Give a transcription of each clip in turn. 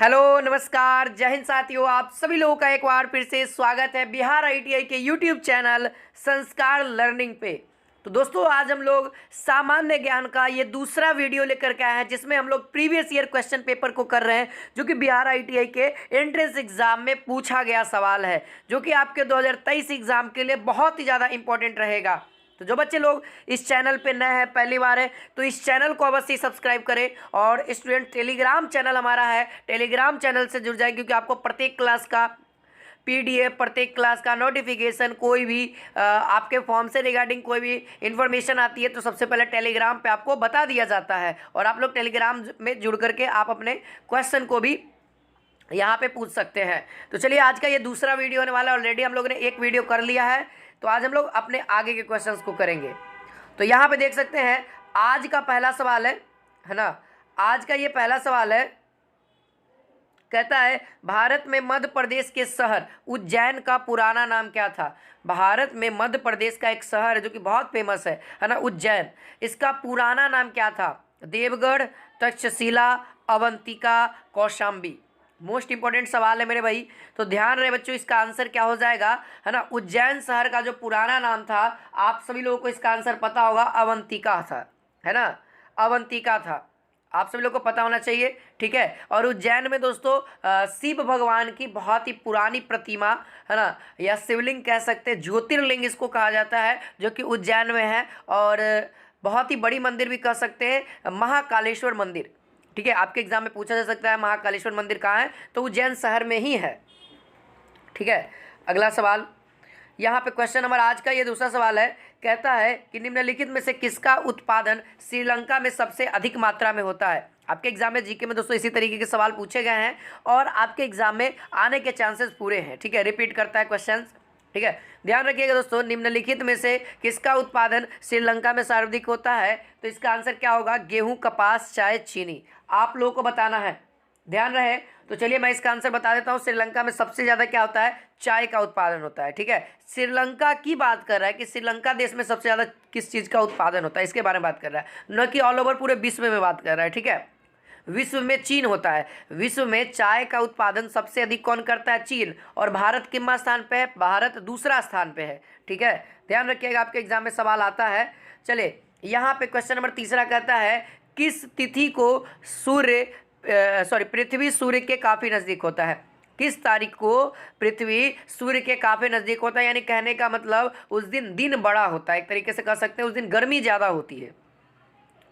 Hello नमस्कार जय हिंद साथियों, आप सभी लोगों का एक बार फिर से स्वागत है बिहार आईटीआई के यूट्यूब चैनल संस्कार लर्निंग पे। तो दोस्तों आज हम लोग सामान्य ज्ञान का ये दूसरा वीडियो लेकर के आए हैं जिसमें हम लोग प्रीवियस ईयर क्वेश्चन पेपर को कर रहे हैं जो कि बिहार आईटीआई के एंट्रेंस एग्जाम में पूछा गया सवाल है जो कि आपके 2023 एग्जाम के लिए बहुत ही ज़्यादा इंपॉर्टेंट रहेगा। तो जो बच्चे लोग इस चैनल पे नए हैं, पहली बार है, तो इस चैनल को अवश्य सब्सक्राइब करें और स्टूडेंट टेलीग्राम चैनल हमारा है, टेलीग्राम चैनल से जुड़ जाए क्योंकि आपको प्रत्येक क्लास का पीडीएफ, प्रत्येक क्लास का नोटिफिकेशन, कोई भी आपके फॉर्म से रिगार्डिंग कोई भी इन्फॉर्मेशन आती है तो सबसे पहले टेलीग्राम पे आपको बता दिया जाता है और आप लोग टेलीग्राम में जुड़ करके आप अपने क्वेश्चन को भी यहाँ पे पूछ सकते हैं। तो चलिए आज का ये दूसरा वीडियो होने वाला है। ऑलरेडी हम लोगों ने एक वीडियो कर लिया है, तो आज हम लोग अपने आगे के क्वेश्चंस को करेंगे। तो यहाँ पे देख सकते हैं आज का पहला सवाल है ना। आज का ये पहला सवाल है, कहता है भारत में मध्य प्रदेश के शहर उज्जैन का पुराना नाम क्या था। भारत में मध्य प्रदेश का एक शहर है जो कि बहुत फेमस है ना, उज्जैन। इसका पुराना नाम क्या था? देवगढ़, तक्षशिला, अवंतिका, कौशाम्बी। मोस्ट इंपॉर्टेंट सवाल है मेरे भाई, तो ध्यान रहे बच्चों, इसका आंसर क्या हो जाएगा है ना। उज्जैन शहर का जो पुराना नाम था, आप सभी लोगों को इसका आंसर पता होगा, अवंतिका था, है ना, अवंतिका था। आप सभी लोगों को पता होना चाहिए, ठीक है। और उज्जैन में दोस्तों शिव भगवान की बहुत ही पुरानी प्रतिमा है ना, या शिवलिंग कह सकते हैं, ज्योतिर्लिंग इसको कहा जाता है, जो कि उज्जैन में है। और बहुत ही बड़ी मंदिर भी कह सकते हैं, महाकालेश्वर मंदिर, ठीक है। आपके एग्जाम में पूछा जा सकता है महाकालेश्वर मंदिर कहाँ है, तो उज्जैन शहर में ही है, ठीक है। अगला सवाल यहाँ पे क्वेश्चन नंबर आज का ये दूसरा सवाल है, कहता है कि निम्नलिखित में से किसका उत्पादन श्रीलंका में सबसे अधिक मात्रा में होता है। आपके एग्जाम में जीके में दोस्तों इसी तरीके के सवाल पूछे गए हैं और आपके एग्जाम में आने के चांसेस पूरे हैं, ठीक है। रिपीट करता है क्वेश्चन, ठीक है। ध्यान रखिएगा दोस्तों, निम्नलिखित में से किसका उत्पादन श्रीलंका में सर्वाधिक होता है, तो इसका आंसर क्या होगा? गेहूं, कपास, चाय, चीनी। आप लोगों को बताना है, ध्यान रहे। तो चलिए मैं इसका आंसर बता देता हूँ। श्रीलंका में सबसे ज़्यादा क्या होता है? चाय का उत्पादन होता है, ठीक है। श्रीलंका की बात कर रहा है कि श्रीलंका देश में सबसे ज़्यादा किस चीज़ का उत्पादन होता है, इसके बारे में बात कर रहा है, न कि ऑल ओवर पूरे विश्व में बात कर रहा है, ठीक है। विश्व में चीन होता है, विश्व में चाय का उत्पादन सबसे अधिक कौन करता है? चीन। और भारत कितना स्थान पे है? भारत दूसरा स्थान पे है, ठीक है। ध्यान रखिएगा, आपके एग्जाम में सवाल आता है। चलिए यहाँ पे क्वेश्चन नंबर तीसरा कहता है किस तिथि को पृथ्वी सूर्य के काफ़ी नज़दीक होता है। किस तारीख को पृथ्वी सूर्य के काफ़ी नज़दीक होता है, यानी कहने का मतलब उस दिन दिन बड़ा होता है, एक तरीके से कह सकते हैं उस दिन गर्मी ज़्यादा होती है,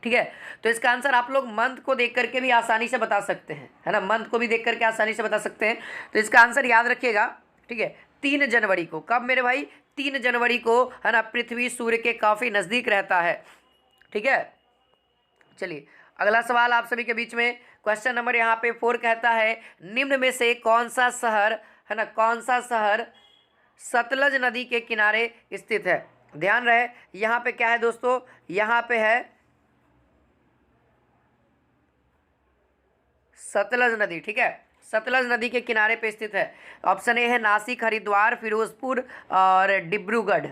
ठीक है। तो इसका आंसर आप लोग मंथ को देख करके भी आसानी से बता सकते हैं, है ना, मंथ को भी देख करके आसानी से बता सकते हैं। तो इसका आंसर याद रखिएगा, ठीक है, 3 जनवरी को। कब मेरे भाई? 3 जनवरी को, है ना, पृथ्वी सूर्य के काफ़ी नज़दीक रहता है, ठीक है। चलिए अगला सवाल आप सभी के बीच में, क्वेश्चन नंबर यहाँ पे 4 कहता है निम्न में से कौन सा शहर, है ना, कौन सा शहर सतलज नदी के किनारे स्थित है। ध्यान रहे यहाँ पे क्या है दोस्तों, यहाँ पे है सतलज नदी, ठीक है, सतलज नदी के किनारे पे स्थित है। ऑप्शन ए है नासिक, हरिद्वार, फिरोजपुर और डिब्रूगढ़।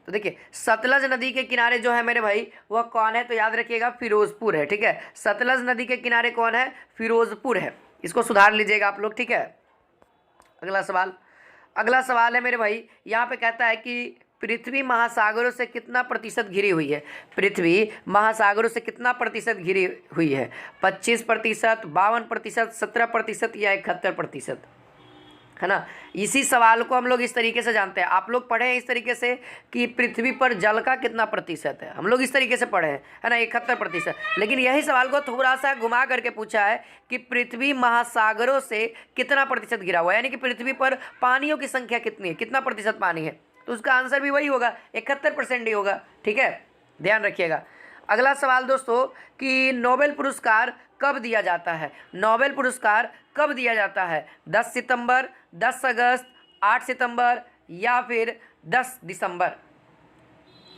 तो देखिए सतलज नदी के किनारे जो है मेरे भाई वह कौन है, तो याद रखिएगा फिरोजपुर है, ठीक है। सतलज नदी के किनारे कौन है? फिरोजपुर है, इसको सुधार लीजिएगा आप लोग, ठीक है। अगला सवाल है मेरे भाई, यहाँ पे कहता है कि पृथ्वी महासागरों से कितना प्रतिशत घिरी हुई है। पृथ्वी महासागरों से कितना प्रतिशत घिरी हुई है? 25%, 52%, 17% या 71%, है ना। इसी सवाल को हम लोग इस तरीके से जानते हैं, आप लोग पढ़े हैं इस तरीके से कि पृथ्वी पर जल का कितना प्रतिशत है, हम लोग इस तरीके से पढ़े हैं, है ना, 71%। लेकिन यही सवाल को थोड़ा सा घुमा करके पूछा है कि पृथ्वी महासागरों से कितना प्रतिशत घिरा हुआ है, यानी कि पृथ्वी पर पानियों की संख्या कितनी है, कितना प्रतिशत पानी है, तो उसका आंसर भी वही होगा, 71% ही होगा, ठीक है। ध्यान रखिएगा। अगला सवाल दोस्तों कि नोबेल पुरस्कार कब दिया जाता है। नोबेल पुरस्कार कब दिया जाता है? 10 सितंबर, 10 अगस्त, 8 सितंबर या फिर 10 दिसंबर।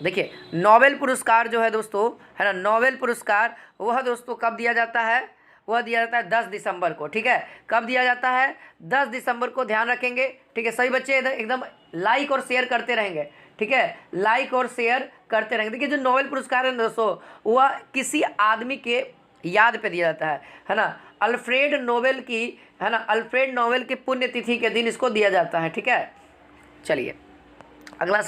देखिए नोबेल पुरस्कार जो है दोस्तों, है ना, नोबेल पुरस्कार वह दोस्तों कब दिया जाता है? वह दिया जाता है 10 दिसंबर को, ठीक है। कब दिया जाता है? 10 दिसंबर को, ध्यान रखेंगे, ठीक है। सभी बच्चे एकदम लाइक और शेयर करते रहेंगे, ठीक है, लाइक और शेयर करते रहेंगे। देखिए जो नोबेल पुरस्कार है दोस्तों वह किसी आदमी के याद पे दिया जाता है ना। अल्फ्रेड नोबेल की, है ना, अल्फ्रेड नोबेल की पुण्यतिथि के दिन इसको दिया जाता है, ठीक है। चलिए अगला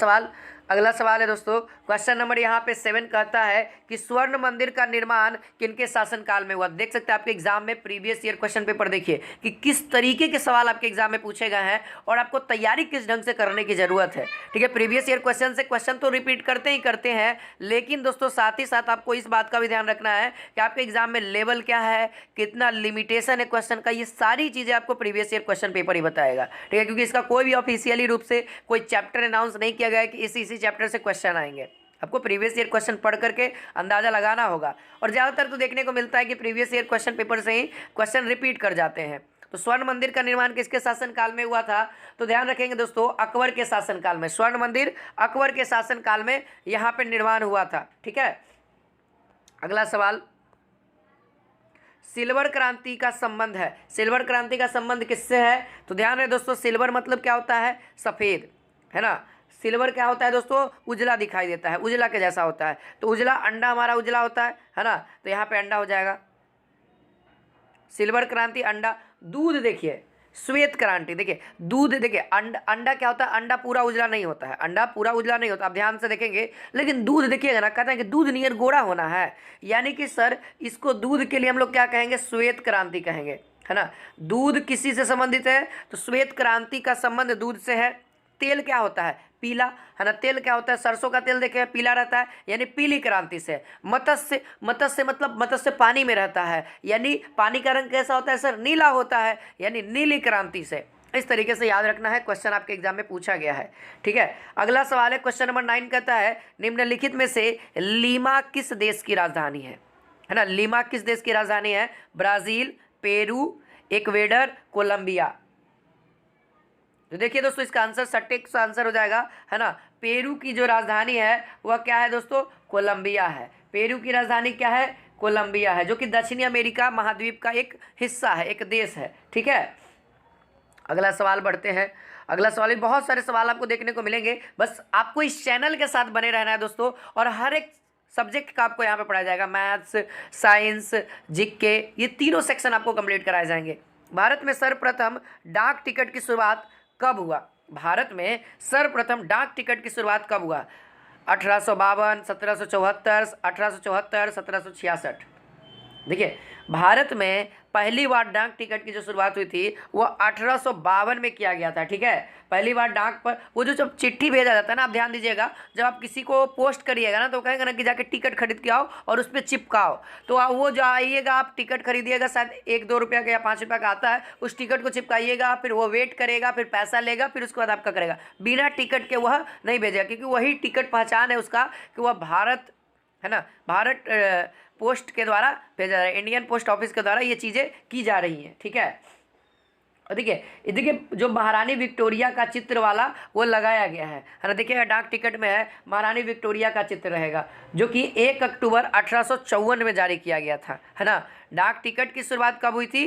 सवाल है दोस्तों, क्वेश्चन नंबर यहाँ पे 7 कहता है कि स्वर्ण मंदिर का निर्माण किनके शासनकाल में हुआ। देख सकते हैं आपके एग्जाम में प्रीवियस ईयर क्वेश्चन पेपर देखिए कि किस तरीके के सवाल आपके एग्जाम में पूछे गए हैं और आपको तैयारी किस ढंग से करने की जरूरत है, ठीक है। प्रीवियस ईयर क्वेश्चन से क्वेश्चन तो रिपीट करते ही करते हैं, लेकिन दोस्तों साथ ही साथ आपको इस बात का भी ध्यान रखना है कि आपके एग्जाम में लेवल क्या है, कितना लिमिटेशन है क्वेश्चन का, ये सारी चीज़ें आपको प्रीवियस ईयर क्वेश्चन पेपर ही बताएगा, ठीक है। क्योंकि इसका कोई भी ऑफिशियली रूप से कोई चैप्टर अनाउंस नहीं किया गया है कि इसी चैप्टर से क्वेश्चन आएंगे। आपको प्रीवियस ईयर क्वेश्चन पढ़ करके अंदाजा लगाना होगा, और ज़्यादातर तो देखने को मिलता है कि प्रीवियस ईयर क्वेश्चन पेपर से ही क्वेश्चन रिपीट कर जाते हैं। तो स्वर्ण मंदिर का निर्माण किसके शासनकाल में हुआ था, तो ध्यान रखेंगे दोस्तों अकबर के शासनकाल में। स्वर्ण मंदिर अकबर के शासनकाल में यहाँ पे निर्माण हुआ था, ठीक है। अगला सवाल, सिल्वर क्रांति का संबंध है, सिल्वर क्रांति का संबंध किससे है, तो ध्यान रहे दोस्तों सिल्वर मतलब क्या होता है, सफ़ेद, है ना। सिल्वर क्या होता है दोस्तों, उजला दिखाई देता है, उजला के जैसा होता है। तो उजला, अंडा हमारा उजला होता है ना, तो यहाँ पे अंडा हो जाएगा। सिल्वर क्रांति अंडा। दूध देखिए, श्वेत क्रांति, देखिए दूध, देखिए अंडा क्या होता है, अंडा पूरा उजला नहीं होता है, अंडा पूरा उजला नहीं होता, आप ध्यान से देखेंगे। लेकिन दूध देखिएगा ना, कहते हैं कि दूध नियर गोरा होना है, यानी कि सर इसको दूध के लिए हम लोग क्या कहेंगे, श्वेत क्रांति कहेंगे, है ना। दूध किसी से संबंधित है, तो श्वेत क्रांति का संबंध दूध से है। तेल क्या होता है, पीला, है ना। तेल क्या होता है, सरसों का तेल देखिए पीला रहता है, यानी पीली क्रांति से। मत्स्य, मत्स्य मतलब मत्स्य पानी में रहता है, यानी पानी का रंग कैसा होता है सर, नीला होता है, यानी नीली क्रांति से। इस तरीके से याद रखना है, क्वेश्चन आपके एग्जाम में पूछा गया है, ठीक है। अगला सवाल है क्वेश्चन नंबर 9 कहता है निम्नलिखित में से लीमा किस देश की राजधानी है ना। लीमा किस देश की राजधानी है, ब्राज़ील, पेरू, इक्वेडर, कोलंबिया। तो देखिए दोस्तों इसका आंसर सटीक आंसर हो जाएगा, है ना। पेरू की जो राजधानी है वह क्या है दोस्तों, कोलंबिया है। पेरू की राजधानी क्या है, कोलंबिया है, जो कि दक्षिणी अमेरिका महाद्वीप का एक हिस्सा है, एक देश है, ठीक है। अगला सवाल बढ़ते हैं। अगला सवाल भी, बहुत सारे सवाल आपको देखने को मिलेंगे, बस आपको इस चैनल के साथ बने रहना है दोस्तों, और हर एक सब्जेक्ट का आपको यहाँ पे पढ़ाया जाएगा, मैथ्स, साइंस, जीके, ये तीनों सेक्शन आपको कंप्लीट कराए जाएंगे। भारत में सर्वप्रथम डाक टिकट की शुरुआत कब हुआ, भारत में सर्वप्रथम डाक टिकट की शुरुआत कब हुआ, 1852, 1774, 1874, 1766। देखिए भारत में पहली बार डाक टिकट की जो शुरुआत हुई थी वो 1852 में किया गया था, ठीक है। पहली बार डाक पर वो जो जब चिट्ठी भेजा जाता है ना, आप ध्यान दीजिएगा, जब आप किसी को पोस्ट करिएगा ना तो कहेगा ना कि जाके टिकट खरीद के आओ और उस पर चिपकाओ, तो वो जो आइएगा आप टिकट खरीदिएगा, शायद 1-2 रुपये का या 5 रुपये का आता है, उस टिकट को चिपकाइएगा, फिर वो वेट करेगा, फिर पैसा लेगा, फिर उसके बाद आपका करेगा, बिना टिकट के वह नहीं भेजेगा, क्योंकि वही टिकट पहचान है उसका कि वह भारत, है ना, भारत पोस्ट के द्वारा भेजा जा रहा है, इंडियन पोस्ट ऑफिस के द्वारा ये चीज़ें की जा रही हैं, ठीक है। और देखिए जो महारानी विक्टोरिया का चित्र वाला वो लगाया गया है ना। देखिएगा डाक टिकट में है महारानी विक्टोरिया का चित्र रहेगा, जो कि 1 अक्टूबर 1854 में जारी किया गया था, है ना। डाक टिकट की शुरुआत कब हुई थी,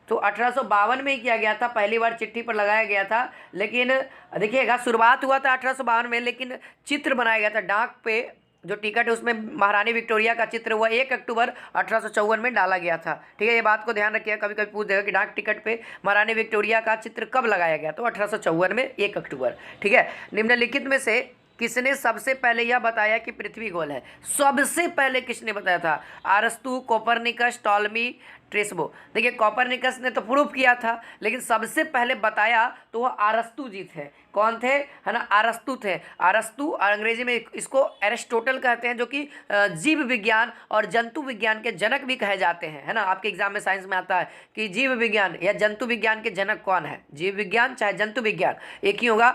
तो 1852 में ही किया गया था, पहली बार चिट्ठी पर लगाया गया था। लेकिन देखिएगा शुरुआत हुआ था 1852 में, लेकिन चित्र बनाया गया था डाक पे, जो टिकट है उसमें महारानी विक्टोरिया का चित्र हुआ 1 अक्टूबर 1854 में डाला गया था, ठीक है। ये बात को ध्यान रखिएगा, कभी कभी पूछ देगा कि डाक टिकट पे महारानी विक्टोरिया का चित्र कब लगाया गया, तो 1854 में 1 अक्टूबर, ठीक है। निम्नलिखित में से किसने सबसे पहले यह बताया कि पृथ्वी गोल है, सबसे पहले किसने बताया था, अरस्तु, कोपरनिकस, टॉलमी, ट्रेस्बो। देखिए कोपरनिकस ने तो प्रूफ किया था, लेकिन सबसे पहले बताया तो वह अरस्तु जी थे। कौन थे, है ना, अरस्तु थे। अरस्तु अंग्रेजी में इसको एरिस्टोटल कहते हैं, जो कि जीव विज्ञान और जंतु विज्ञान के जनक भी कहे जाते हैं, है ना। आपके एग्जाम में साइंस में आता है कि जीव विज्ञान या जंतु विज्ञान के जनक कौन है, जीव विज्ञान चाहे जंतु विज्ञान, एक ही होगा,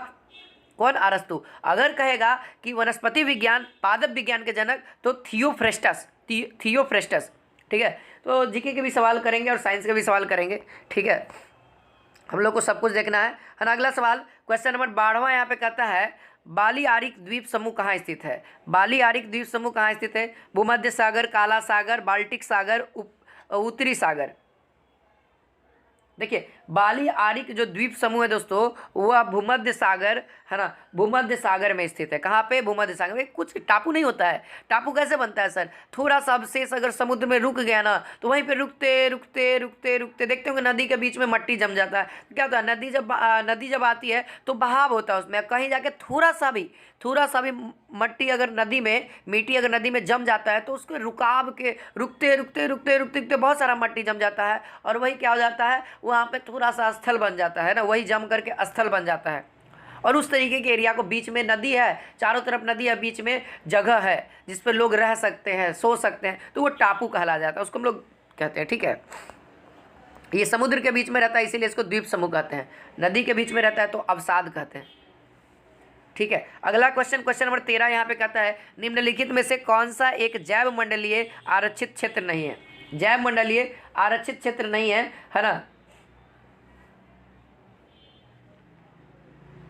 कौन, अरस्तु। अगर कहेगा कि वनस्पति विज्ञान, पादप विज्ञान के जनक, तो थियोफ्रेस्टस, थियोफ्रेस्टस, ठीक है। तो जीके के भी सवाल करेंगे और साइंस के भी सवाल करेंगे, ठीक है। हम लोग को सब कुछ देखना है ना। अगला सवाल क्वेश्चन नंबर 12वां यहाँ पे कहता है बाली आरिक द्वीप समूह कहाँ स्थित है, बाली आरिक द्वीप समूह कहाँ स्थित है, भूमध्य सागर, काला सागर, बाल्टिक सागर, उत्तरी सागर। देखिए बाली आरिक जो द्वीप समूह है दोस्तों, वह भूमध्य सागर, है ना, भूमध्य सागर में स्थित है। कहाँ पे? भूमध्य सागर में। कुछ टापू नहीं होता है। टापू कैसे बनता है सर? थोड़ा सा अवशेष अगर समुद्र में रुक गया ना, तो वहीं पे रुकते रुकते रुकते रुकते देखते होंगे नदी के बीच में मट्टी जम जाता है। क्या होता है? नदी जब आती है तो बहाव होता है उसमें, कहीं जाके थोड़ा सा भी मट्टी अगर नदी में, मिट्टी अगर नदी में जम जाता है तो उसको रुकाव के रुकते रुकते रुकते रुकते रुकते बहुत सारा मट्टी जम जाता है, और वही क्या हो जाता है, वहाँ पे थोड़ा सा स्थल बन जाता है ना, वही जम करके स्थल बन जाता है। और उस तरीके के एरिया को, बीच में नदी है, चारों तरफ नदी है, बीच में जगह है जिस पर लोग रह सकते हैं, सो सकते हैं, तो वो टापू कहला जाता है, उसको हम लोग कहते हैं। ठीक है, ये समुद्र के बीच में रहता है इसीलिए इसको द्वीप समूह कहते हैं। नदी के बीच में रहता है तो अवसाद कहते हैं। ठीक है, अगला क्वेश्चन नंबर 13 यहाँ पे कहता है, निम्नलिखित में से कौन सा एक जैव मंडलीय आरक्षित क्षेत्र नहीं है? जैव मंडलीय आरक्षित क्षेत्र नहीं है ना।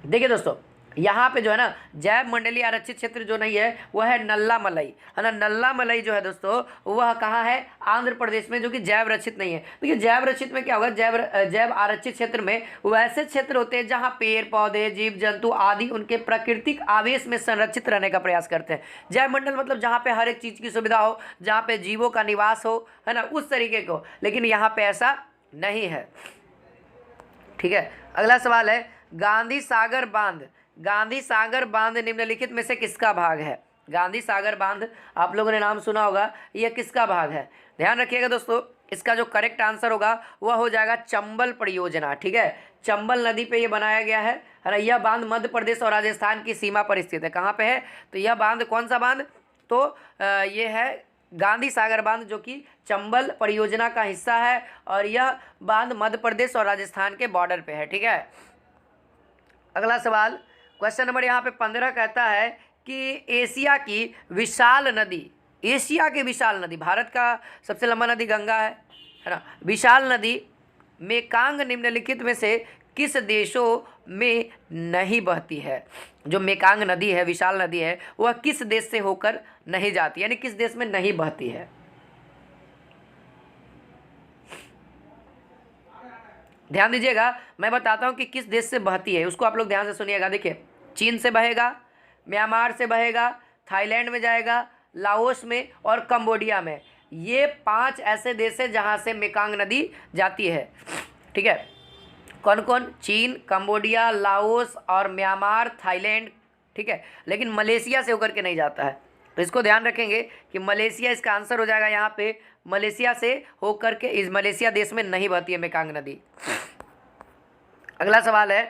देखिए दोस्तों, यहाँ पे जो है ना जैव मंडलीय आरक्षित क्षेत्र जो नहीं है वह है नल्ला मलाई, है ना। नल्ला मलाई जो है दोस्तों वह कहाँ है? आंध्र प्रदेश में, जो कि जैव रक्षित नहीं है। देखिए जैव रक्षित में क्या होगा? जैव आरक्षित क्षेत्र में वैसे क्षेत्र होते हैं जहाँ पेड़ पौधे, जीव जंतु आदि उनके प्राकृतिक आवेश में संरक्षित रहने का प्रयास करते हैं। जैव मंडल मतलब जहाँ पे हर एक चीज़ की सुविधा हो, जहाँ पे जीवों का निवास हो, है ना, उस तरीके को। लेकिन यहाँ पे ऐसा नहीं है। ठीक है, अगला सवाल है, गांधी सागर बांध निम्नलिखित में से किसका भाग है? गांधी सागर बांध आप लोगों ने नाम सुना होगा, यह किसका भाग है? ध्यान रखिएगा दोस्तों, इसका जो करेक्ट आंसर होगा वह हो जाएगा चंबल परियोजना। ठीक है, चंबल नदी पे ये बनाया गया है ना। यह बांध मध्य प्रदेश और राजस्थान की सीमा पर स्थित है। कहाँ पे है? तो यह बांध कौन सा बांध? तो ये है गांधी सागर बांध, जो कि चंबल परियोजना का हिस्सा है, और यह बांध मध्य प्रदेश और राजस्थान के बॉर्डर पे है। ठीक है, अगला सवाल क्वेश्चन नंबर यहाँ पे 15 कहता है कि एशिया की विशाल नदी, भारत का सबसे लंबा नदी गंगा है ना। विशाल नदी मेकांग निम्नलिखित में से किस देशों में नहीं बहती है? जो मेकांग नदी है, विशाल नदी है, वह किस देश से होकर नहीं जाती, यानी किस देश में नहीं बहती है? ध्यान दीजिएगा, मैं बताता हूँ कि किस देश से बहती है, उसको आप लोग ध्यान से सुनिएगा। देखिए, चीन से बहेगा, म्यांमार से बहेगा, थाईलैंड में जाएगा, लाओस में और कंबोडिया में। ये 5 ऐसे देश हैं जहाँ से मेकांग नदी जाती है। ठीक है, कौन कौन? चीन, कंबोडिया, लाओस और म्यांमार, थाईलैंड। ठीक है, लेकिन मलेशिया से होकर के नहीं जाता है, तो इसको ध्यान रखेंगे कि मलेशिया इसका आंसर हो जाएगा। यहाँ पे मलेशिया से होकर के इस मलेशिया देश में नहीं बहती है मेकांग नदी। अगला सवाल है,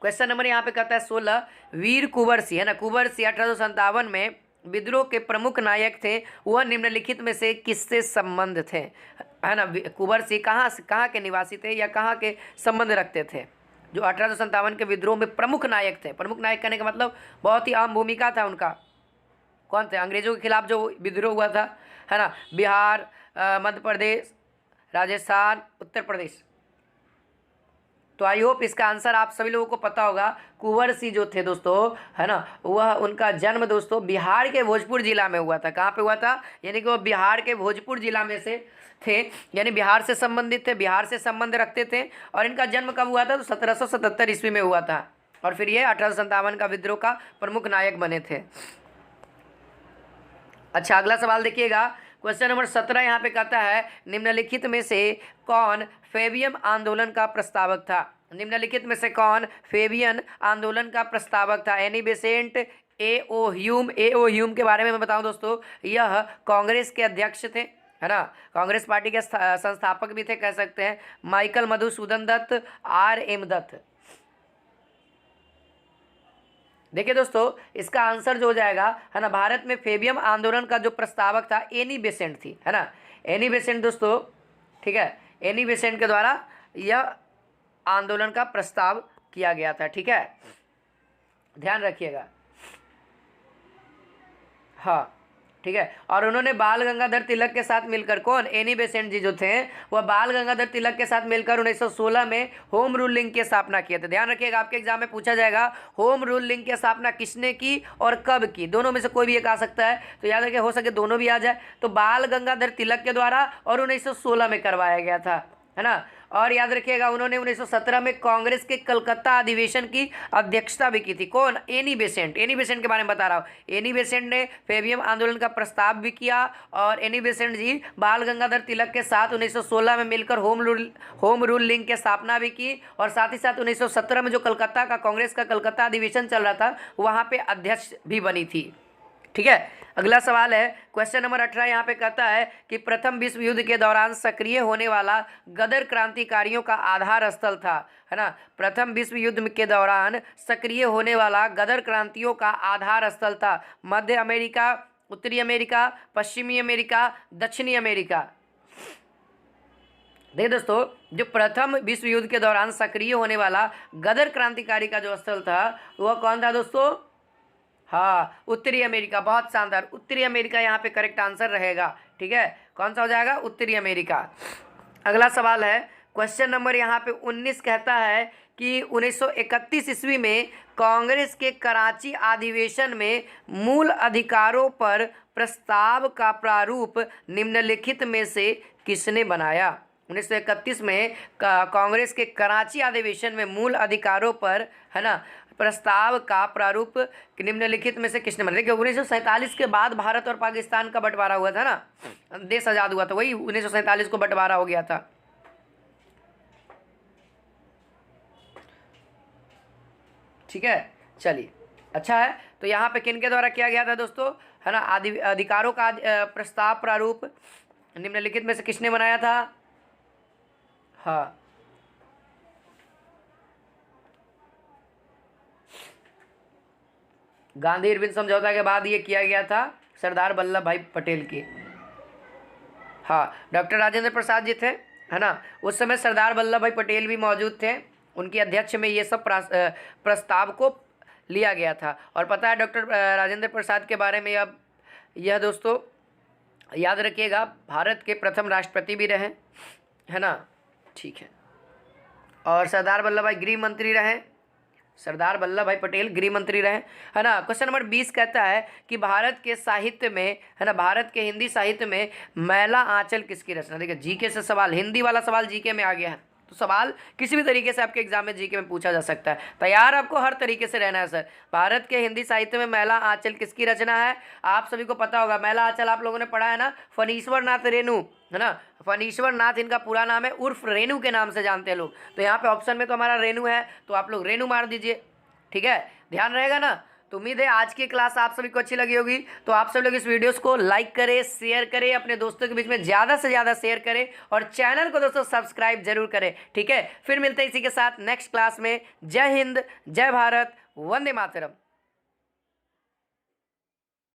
क्वेश्चन नंबर यहाँ पे कहता है 16, वीर कुंवर सिंह, है ना, कुंवर सिंह 1857 में विद्रोह के प्रमुख नायक थे, वह निम्नलिखित में से किससे संबंध थे? है ना, कुंवर सिंह कहाँ के निवासी थे या कहाँ के संबंध रखते थे? जो 1857 के विद्रोह में प्रमुख नायक थे। प्रमुख नायक कहने का मतलब बहुत ही अहम भूमिका था उनका। कौन थे? अंग्रेजों के खिलाफ जो विद्रोह हुआ था, है ना, बिहार, मध्य प्रदेश, राजस्थान, उत्तर प्रदेश। तो आई होप इसका आंसर आप सभी लोगों को पता होगा। कुंवर सिंह जो थे दोस्तों, है ना, वह उनका जन्म दोस्तों बिहार के भोजपुर जिला में हुआ था। कहाँ पे हुआ था? यानी कि वो बिहार के भोजपुर जिला में से थे, यानी बिहार से संबंधित थे, बिहार से संबंध रखते थे। और इनका जन्म कब हुआ था? तो 1777 ईस्वी में हुआ था, और फिर ये 1857 का विद्रोह का प्रमुख नायक बने थे। अच्छा, अगला सवाल देखिएगा, क्वेश्चन नंबर 17 यहाँ पे कहता है, निम्नलिखित में से कौन फेबियन आंदोलन का प्रस्तावक था? निम्नलिखित में से कौन फेबियन आंदोलन का प्रस्तावक था? Annie Besant, A.O.. ह्यूम के बारे में मैं बताऊं दोस्तों, यह कांग्रेस के अध्यक्ष थे, है ना, कांग्रेस पार्टी के संस्थापक भी थे कह सकते हैं। Michael Madhusudan Dutt, R.M. दत्त। देखिए दोस्तों, इसका आंसर जो हो जाएगा, है ना, भारत में फेबियन आंदोलन का जो प्रस्तावक था एनी बेसेंट थी, है ना, एनी बेसेंट दोस्तों। ठीक है, एनी बेसेंट के द्वारा यह आंदोलन का प्रस्ताव किया गया था। ठीक है, ध्यान रखिएगा। हाँ, ठीक है, और उन्होंने बाल गंगाधर तिलक के साथ मिलकर, कौन? एनी बेसेंट जी जो थे वह बाल गंगाधर तिलक के साथ मिलकर 1916 में होम रूल लीग की स्थापना किए थे। ध्यान रखिएगा, आपके एग्जाम में पूछा जाएगा होम रूल लीग की स्थापना किसने की और कब की, दोनों में से कोई भी एक आ सकता है, तो याद रखिए, हो सके दोनों भी आ जाए। तो बाल गंगाधर तिलक के द्वारा और 1916 में करवाया गया था। है ना। और याद रखिएगा उन्होंने 1917 में कांग्रेस के कलकत्ता अधिवेशन की अध्यक्षता भी की थी। कौन? Annie Besant. एनी बेसेंट के बारे में बता रहा हूँ। एनी बेसेंट ने फेबियम आंदोलन का प्रस्ताव भी किया और एनी बेसेंट जी बाल गंगाधर तिलक के साथ 1916 में मिलकर होम रूल लीग की स्थापना भी की और साथ ही साथ 1917 में जो कलकत्ता का कांग्रेस का कलकत्ता अधिवेशन चल रहा था वहाँ पे अध्यक्ष भी बनी थी। ठीक है, अगला सवाल है क्वेश्चन नंबर 18। यहाँ पे कहता है कि प्रथम विश्व युद्ध के दौरान सक्रिय होने वाला गदर क्रांतिकारियों का आधार स्थल था, है ना। प्रथम विश्व युद्ध के दौरान सक्रिय होने वाला गदर क्रांतियों का आधार स्थल था मध्य अमेरिका, उत्तरी अमेरिका, पश्चिमी अमेरिका, दक्षिणी अमेरिका। देखिए दोस्तों, जो प्रथम विश्व युद्ध के दौरान सक्रिय होने वाला गदर क्रांतिकारी का जो स्थल था वह कौन था दोस्तों? हाँ, उत्तरी अमेरिका। बहुत शानदार, उत्तरी अमेरिका यहाँ पे करेक्ट आंसर रहेगा। ठीक है, कौन सा हो जाएगा? उत्तरी अमेरिका। अगला सवाल है क्वेश्चन नंबर यहाँ पे 19 कहता है कि 1931 ईस्वी में कांग्रेस के कराची अधिवेशन में मूल अधिकारों पर प्रस्ताव का प्रारूप निम्नलिखित में से किसने बनाया? 1931 में कांग्रेस के कराची अधिवेशन में मूल अधिकारों पर, है ना, प्रस्ताव का प्रारूप निम्नलिखित में से किसने बनाया? देखिए 1947 के बाद भारत और पाकिस्तान का बंटवारा हुआ था ना, देश आज़ाद हुआ था, वही 1947 को बंटवारा हो गया था। ठीक है, चलिए अच्छा है। तो यहाँ पे किन के द्वारा किया गया था दोस्तों? है ना, अधिकारों का प्रस्ताव प्रारूप निम्नलिखित में से किसने बनाया था? हाँ, गांधी इरविन समझौता के बाद ये किया गया था सरदार वल्लभ भाई पटेल की। हाँ, डॉक्टर राजेंद्र प्रसाद जी थे, है ना, उस समय सरदार वल्लभ भाई पटेल भी मौजूद थे, उनकी अध्यक्ष में ये सब प्रस्ताव को लिया गया था। और पता है डॉक्टर राजेंद्र प्रसाद के बारे में अब यह दोस्तों याद रखिएगा भारत के प्रथम राष्ट्रपति भी रहे, है ना। ठीक है, और सरदार वल्लभ भाई गृह मंत्री रहे, सरदार वल्लभ भाई पटेल गृह मंत्री रहे, है ना। क्वेश्चन नंबर 20 कहता है कि भारत के साहित्य में, है ना, भारत के हिंदी साहित्य में मैला आंचल किसकी रचना? देखिए जीके से सवाल, हिंदी वाला सवाल जीके में आ गया है, तो सवाल किसी भी तरीके से आपके एग्जाम में जीके में पूछा जा सकता है। तैयार आपको हर तरीके से रहना है सर। भारत के हिंदी साहित्य में मैला आंचल किसकी रचना है? आप सभी को पता होगा, मैला आंचल आप लोगों ने पढ़ा है ना, फणीश्वर नाथ रेणु, है ना। फणीश्वर नाथ इनका पूरा नाम है, उर्फ रेणु के नाम से जानते हैं लोग। तो यहाँ पे ऑप्शन में तो हमारा रेणु है, तो आप लोग रेणु मार दीजिए। ठीक है, ध्यान रहेगा ना। तो उम्मीद है आज की क्लास आप सभी को अच्छी लगी होगी। तो आप सभी लोग इस वीडियोस को लाइक करें, शेयर करें, अपने दोस्तों के बीच में ज़्यादा से ज़्यादा शेयर करें और चैनल को दोस्तों सब्सक्राइब जरूर करें। ठीक है, फिर मिलते हैं इसी के साथ नेक्स्ट क्लास में। जय हिंद, जय भारत, वंदे मातरम।